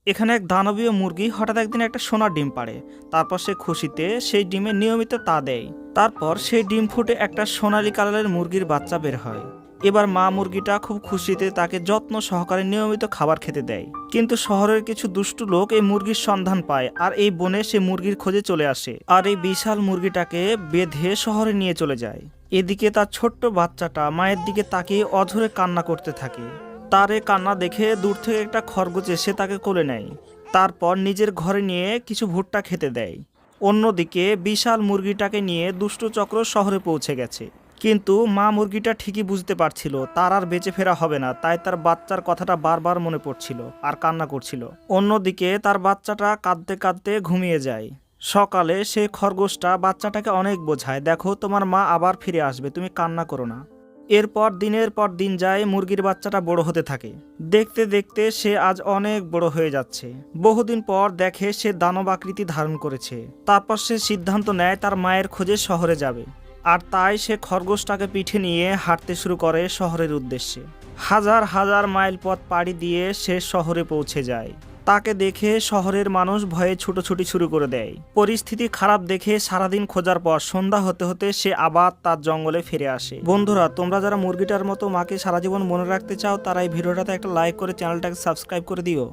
এখানে এক দানবীয় মুরগি হঠাৎ একদিন একটা সোনার ডিম পাড়ে। তারপর সে খুশিতে সেই ডিমে নিয়মিত তা দেয়। তারপর সেই ডিম ফুটে একটা সোনালী কালারের মুরগির বাচ্চা বের হয়। এবার মা মুরগিটা খুব খুশিতে তাকে যত্ন সহকারে নিয়মিত খাবার খেতে দেয়। কিন্তু শহরের কিছু দুষ্টু লোক এই মুরগির সন্ধান পায় আর এই বনে সে মুরগির খোঁজে চলে আসে আর এই বিশাল মুরগিটাকে বেঁধে শহরে নিয়ে চলে যায়। এদিকে তার ছোট্ট বাচ্চাটা মায়ের দিকে তাকিয়ে অঝরে কান্না করতে থাকে। তার এই কান্না দেখে দূর থেকে একটা খরগোশ এসে তাকে কোলে নেয়। তারপর নিজের ঘরে নিয়ে কিছু ভুট্টা খেতে দেয়। অন্যদিকে বিশাল মুরগিটাকে নিয়ে দুষ্টু চক্র শহরে পৌঁছে গেছে। কিন্তু মা মুরগিটা ঠিকই বুঝতে পারছিল তার আর বেঁচে ফেরা হবে না, তাই তার বাচ্চার কথাটা বারবার মনে পড়ছিল আর কান্না করছিল। অন্যদিকে তার বাচ্চাটা কাঁদতে কাঁদতে ঘুমিয়ে যায়। সকালে সেই খরগোশটা বাচ্চাটাকে অনেক বোঝায়, দেখো তোমার মা আবার ফিরে আসবে, তুমি কান্না করো না। এরপর দিনের পর দিন যায়, মুরগির বাচ্চাটা বড় হতে থাকে। দেখতে দেখতে সে আজ অনেক বড় হয়ে যাচ্ছে। বহুদিন পর দেখে সে দানব আকৃতি ধারণ করেছে। তারপর সে সিদ্ধান্ত নেয় তার মায়ের খোঁজে শহরে যাবে। আর তাই সে খরগোশটাকে পিঠে নিয়ে হাঁটতে শুরু করে শহরের উদ্দেশ্যে। হাজার হাজার মাইল পথ পাড়ি দিয়ে সে শহরে পৌঁছে যায়। তাকে দেখে শহরের মানুষ ভয়ে ছুটোছুটি শুরু করে দেয়। পরিস্থিতি খারাপ দেখে সারাদিন খোঁজার পর সন্ধ্যা হতে হতে সে আবার তার জঙ্গলে ফিরে আসে। বন্ধুরা, তোমরা যারা মুরগিটার মতো মাকে সারা জীবন মনে রাখতে চাও তারা এই ভিডিওটাতে একটা লাইক করে চ্যানেলটাকে সাবস্ক্রাইব করে দিও।